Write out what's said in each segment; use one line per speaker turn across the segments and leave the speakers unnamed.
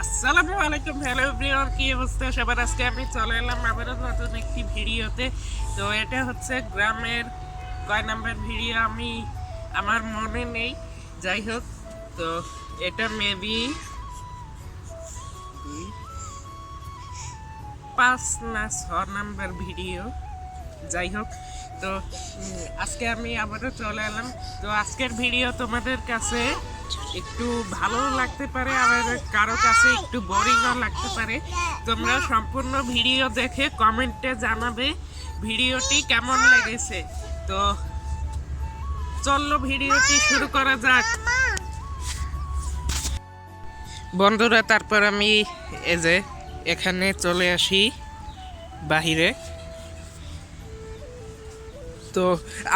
আসসালামু আলাইকুম, hello everyone, কি অবস্থা সবার? আজকে আমি চলে এলাম আবারও নতুন একটি ভিডিওতে। তো এটা হচ্ছে গ্রামের কয় নাম্বার ভিডিও আমি আমার মনে নেই, যাই হোক। তো এটা মেবি 5 না 6 নাম্বার ভিডিও, যাই হোক। তো আজকে আমি আবারও চলে এলাম। তো আজকের ভিডিও তোমাদের কাছে একটু ভালো লাগতে পারে, আবার কারো কাছে একটু বোরিংও লাগতে পারে। তোমরা সম্পূর্ণ ভিডিও দেখে কমেন্টে জানাবে ভিডিওটি কেমন লেগেছে। তো চলো ভিডিওটি শুরু করা যাক বন্ধুরা। তারপর আমি এই যে এখানে চলে আসি বাহিরে। তো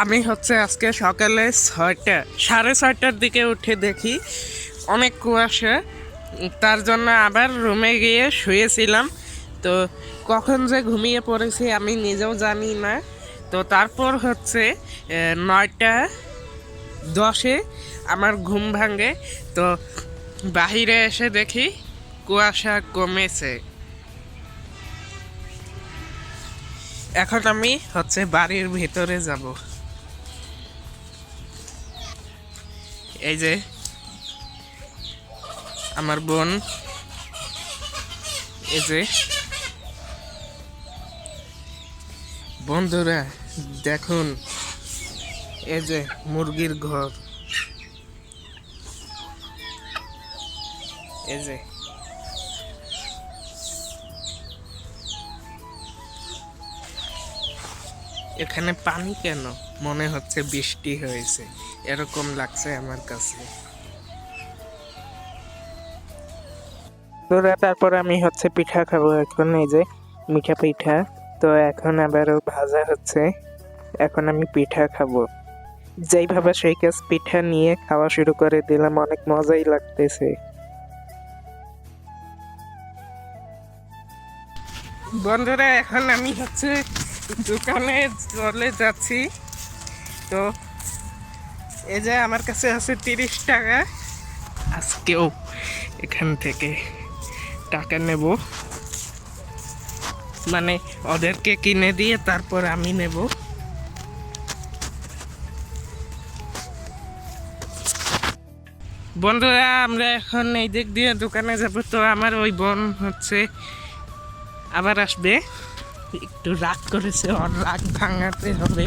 আমি হচ্ছে আজকে সকালে 6:30টার দিকে উঠে দেখি অনেক কুয়াশা, তার জন্য আবার রুমে গিয়ে শুয়েছিলাম। তো কখন যে ঘুমিয়ে পড়েছি আমি নিজেও জানি না। তো তারপর হচ্ছে 9:10-এ আমার ঘুম ভাঙে। তো বাহিরে এসে দেখি কুয়াশা কমেছে। এখন আমি হচ্ছে বাড়ির ভিতরে যাব। এই যে আমার বোন, এই যে বন্ধুরা দেখুন, এই যে মুরগির ঘর, এই যে এখানে পানি কেন? মনে হচ্ছে বৃষ্টি হয়েছে, এরকম লাগছে আমার কাছে। তারপর আমি হচ্ছে পিঠা খাবো এখন, এই যে মিঠা পিঠা। তো এখন আবারও ভাজা হচ্ছে, এখন আমি পিঠা খাবো। যেইভাবে সেই কাজ পিঠা নিয়ে খাওয়া শুরু করে দিলাম, অনেক মজাই লাগতেছে। বন্ধুরা এখন আমি হচ্ছে দোকানে চলে যাচ্ছি। তো এই যে আমার কাছে আছে 30 টাকা, আজকেও এখান থেকে টাকা নেব, মানে ওদেরকে কিনে দিয়ে তারপর আমি নেব। বন্ধুরা আমরা এখন এই দিক দিয়ে দোকানে যাব। তো আমার ওই বোন হচ্ছে আবার আসবে, একটু রাগ করেছে, ওর রাগ ভাঙাতে হবে।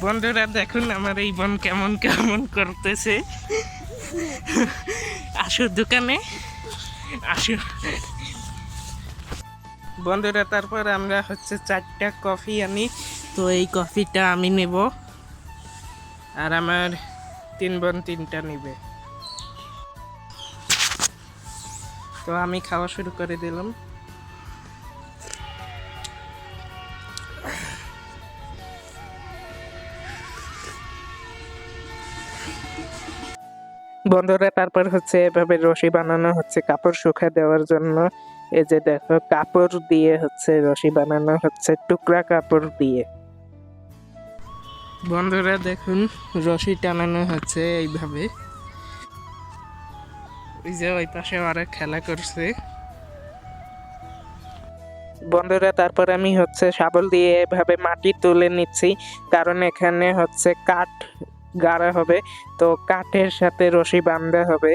বন্ধুরা দেখুন আমার এই বোন কেমন কেমন করতেছে। আসো দোকানে, আসো বন্ধুরা। তারপর আমরা হচ্ছে 4টা কফি আনি। তো এই কফিটা আমি নেব, আর আমার 3 বোন 3টা নিবে। তো আমি খাওয়া শুরু করে দিলাম। বন্ধুরা তারপর হচ্ছে এভাবে রশি বানানো হচ্ছে কাপড় শুকা দেওয়ার জন্য। এই যে দেখো কাপড় দিয়ে হচ্ছে রশি বানানো হচ্ছে, টুকরা কাপড় দিয়ে। বন্ধুরা দেখুন রশি টানানো হচ্ছে এইভাবে। ওই যে ওই পাশে ওরা খেলা করছে। বন্ধুরা তারপর আমি হচ্ছে শাবল দিয়ে এভাবে মাটি তুলে নিচ্ছি, কারণ এখানে হচ্ছে কাঠ গাড়া হবে। তো কাঠের সাথে রশি বাঁধা হবে।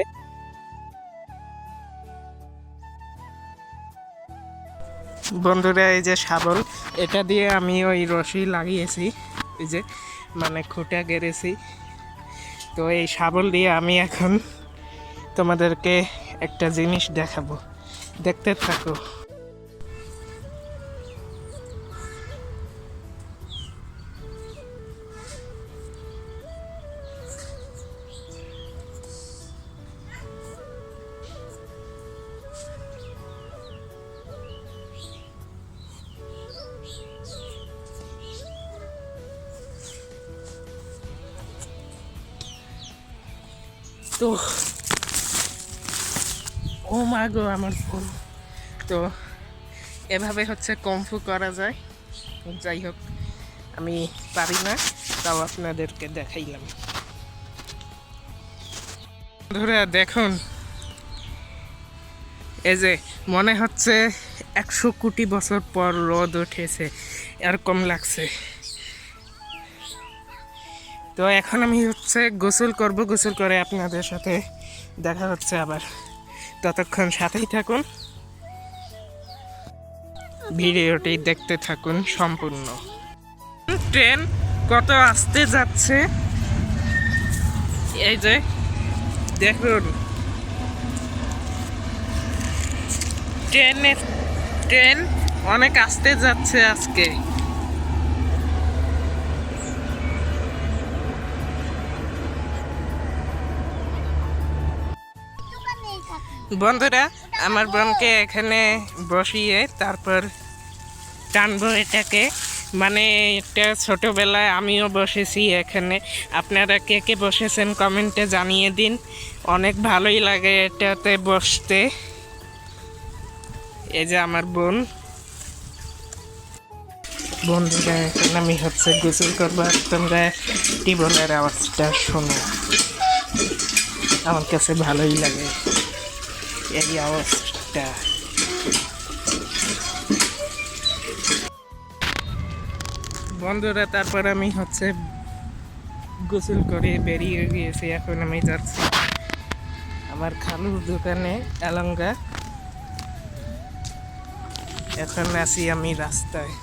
বন্ধুরা এই যে শাবল, এটা দিয়ে আমি ওই রশি লাগিয়েছি, এই যে মানে খুঁটা গেড়েছি। তো এই শাবল দিয়ে আমি এখন তোমাদেরকে একটা জিনিস দেখাবো, দেখতে থাকো। তো ও মা গো আমার ফোন। তো এভাবে হচ্ছে কমফু করা যায়। যাই হোক, আমি পারি না, তাও আপনাদেরকে দেখাইলাম। ধরে দেখুন, এই যে মনে হচ্ছে 100 কোটি বছর পর রোদ উঠেছে, এরকম লাগছে। তো এখন আমি গোসল করব, গোসল করে আপনাদের সাথে দেখা হচ্ছে আবার। ততক্ষণ সাথেই থাকুন, ভিডিওটি দেখতে থাকুন সম্পূর্ণ। ট্রেন কত আস্তে যাচ্ছে, এই যে দেখুন, ট্রেন অনেক আস্তে যাচ্ছে আজকে। বন্ধুরা, আমার বোনকে এখানে বসিয়ে তারপর টানবো এটাকে, মানে এটা ছোটোবেলায় আমিও বসেছি এখানে। আপনারা কে কে বসেছেন কমেন্টে জানিয়ে দিন, অনেক ভালোই লাগে এটাতে বসতে। এই যে আমার বোন। বন্ধুরা, এখন আমি গোসল করবো, আর তোমরা টিউবওয়েলের আওয়াজটা শোনো, আমার কাছে ভালোই লাগে এই আওয়াজটা। বন্ধুরা, তারপর আমি গোসল করে বেরিয়ে গিয়েছি। এখন আমি যাচ্ছি আমার খালুর দোকানে এলাঙ্গা। এখন আছি আমি রাস্তায়,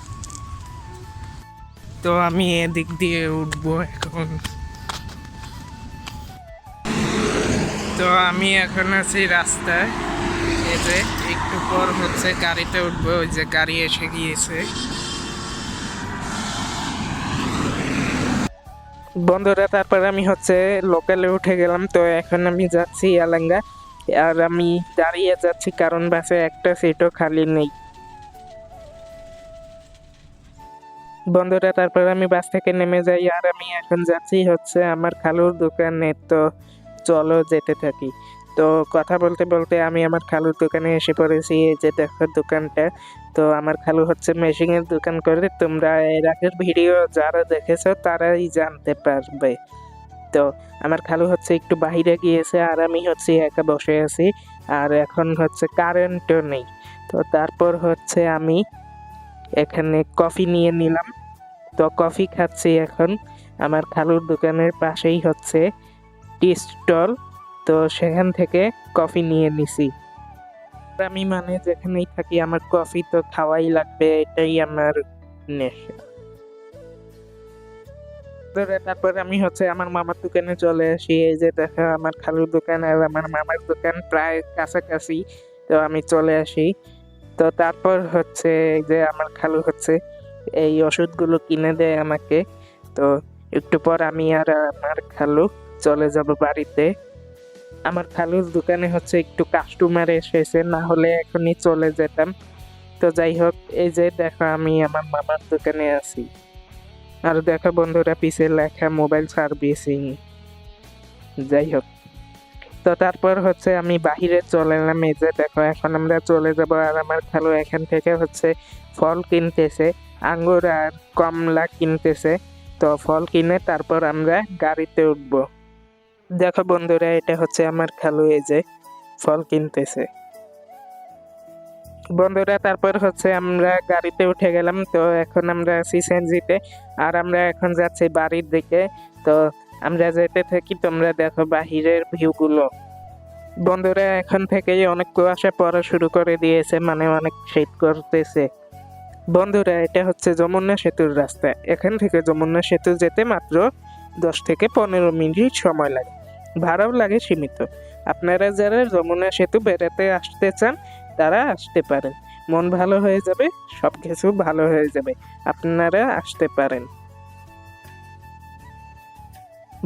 তো আমি এদিক দিয়ে উঠবো এখন। তো আমি এখন আছি রাস্তায়, এই যে একটু পর গাড়িতে উঠবো, ওই যে গাড়ি এসে গিয়েছে। বন্ধুরা, তারপর আমি লোকালে উঠে গেলাম। তো এখন আমি যাচ্ছি এলাঙ্গা, আর আমি দাঁড়িয়ে যাচ্ছি কারণ বাসে একটা সিটও খালি নেই। বন্ধুরা, তারপর আমি বাস থেকে নেমে যাই, আর আমি এখন যাচ্ছি আমার খালুর দোকানে। তো চলো যেতে থাকি। তো কথা বলতে বলতে আমি আমার খালুর দোকানে এসে পড়েছি। এই যে দেখো দোকানটা। তো আমার খালু মেশিনের দোকান করে। তোমরা এর আগের ভিডিও যারা দেখেছো তারাই জানতে পারবে। তো আমার খালু একটু বাহিরে গিয়েছে, আর আমি একা বসে আছি, আর এখন কারেন্টও নেই। তো তারপর আমি এখানে কফি নিয়ে নিলাম। তো কফি খাচ্ছি এখন। আমার খালুর দোকানের পাশেই টি স্টল, তো সেখান থেকে কফি নিয়ে নিছি। আমি মানে যেখানেই থাকি আমার কফি তো খাওয়াই লাগবে, এটাই আমার নেশা। তারপর আমি আমার মামার দোকানে চলে আসি। এই যে দেখা, আমার খালুর দোকান আর আমার মামার দোকান প্রায় কাছাকাছি। তো আমি চলে আসি। তো তারপর এই যে আমার খালু এই ওষুধগুলো কিনে দেয় আমাকে। তো একটু পর আমি আর আমার খালু চলে যাব বাড়িতে। আমার খালুর দোকানে একটু কাস্টমার এসেছে, না হলে এখনই চলে যেতাম। তো যাই হোক, এই যে দেখো আমি আমার মামার দোকানে আছি, আর দেখো বন্ধুরা পিছে লেখা মোবাইল সার্ভিসিং। যাই হোক, তো তারপর আমি বাহিরে চলে এলাম। এই যে দেখো, এখন আমরা চলে যাব, আর আমার খালু এখান থেকে ফল কিনতেছে, আঙ্গুর আর কমলা কিনতেছে। তো ফল কিনে তারপর আমরা গাড়িতে উঠবো। দেখো বন্ধুরা, এটা আমার খালু, এই যে ফল কিনতেছে। বন্ধুরা, তারপর আমরা গাড়িতে উঠে গেলাম। তো এখন আমরা আছি সিএনজিতে, আর আমরা এখন যাচ্ছি বাড়ির দিকে। তো আমরা যেতে থাকি, তোমরা দেখো বাহিরের ভিউগুলো। বন্ধুরা, এখন থেকেই অনেক কুয়াশা পড়া শুরু করে দিয়েছে, মানে অনেক শীত করতেছে। বন্ধুরা, এটা যমুনা সেতুর রাস্তা। এখান থেকে যমুনা সেতু যেতে মাত্র 10 থেকে 15 মিনিট সময় লাগে, ভাড়াও লাগে সীমিত। আপনারা যারা যমুনা সেতু বেড়াতে আসতে চান তারা আসতে পারেন, মন ভালো হয়ে যাবে, সব কিছু ভালো হয়ে যাবে, আপনারা আসতে পারেন।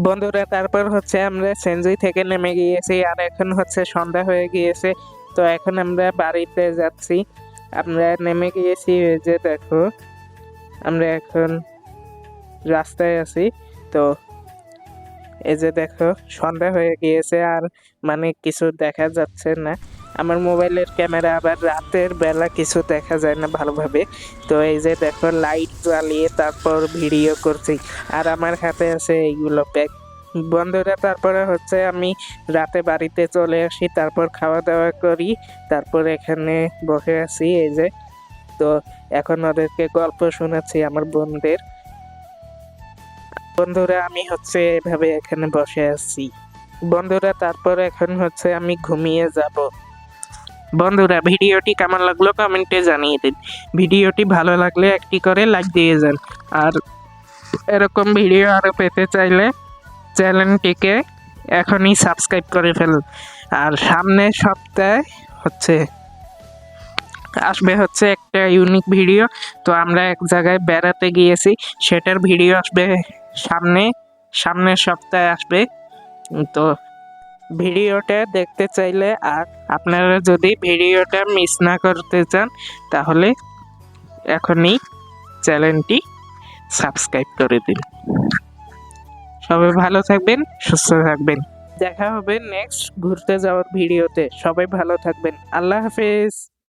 বন্ধুরা, তারপর আমরা সেনজুই থেকে নেমে গিয়েছি, আর এখন সন্ধ্যা হয়ে গিয়েছে। তো এখন আমরা বাড়িতে যাচ্ছি। আমরা নেমে গিয়েছি, এই যে দেখো আমরা এখন রাস্তায় আছি। তো এই যে দেখো সন্ধ্যা হয়ে গিয়েছে, আর মানে কিছু দেখা যাচ্ছে না। আমার মোবাইলের ক্যামেরা আবার রাতের বেলা কিছু দেখা যায় না ভালোভাবে। তো এই যে দেখো লাইট জ্বালিয়ে তারপর ভিডিও করছি, আর আমার হাতে আছে এইগুলো প্যাক। বন্ধুরা তারপরে হচ্ছে আমি রাতে বাড়িতে চলে আসি, তারপর খাওয়া দাওয়া করি, তারপর এখানে বসে আছি এই যে। তো এখন ওদেরকে গল্প শোনাচ্ছি আমার বোনদের। বন্ধুরা আমি হচ্ছে এভাবে এখানে বসে আছি। বন্ধুরা তারপর এখন হচ্ছে আমি ঘুমিয়ে যাব। বন্ধুরা ভিডিওটি কেমন লাগলো কমেন্টে জানিয়ে দিন। ভিডিওটি ভালো লাগলে একটি করে লাইক দিয়ে যান। আর এরকম ভিডিও আরও পেতে চাইলে চ্যানেলটিকে এখনই সাবস্ক্রাইব করে ফেলুন। আর সামনের সপ্তাহে হচ্ছে আসবে হচ্ছে একটা ইউনিক ভিডিও। তো আমরা এক জায়গায় বেড়াতে গিয়েছি, সেটার ভিডিও আসবে সামনের সপ্তাহে আসবে। তো ভিডিওটা দেখতে চাইলে আর আপনারা যদি ভিডিওটা মিস না করতে চান তাহলে এখনই চ্যানেলটি সাবস্ক্রাইব করে দিন। সবাই ভালো থাকবেন, সুস্থ থাকবেন। দেখা হবে নেক্সট ঘুরতে যাওয়ার ভিডিওতে। সবাই ভালো থাকবেন। আল্লাহ হাফেজ।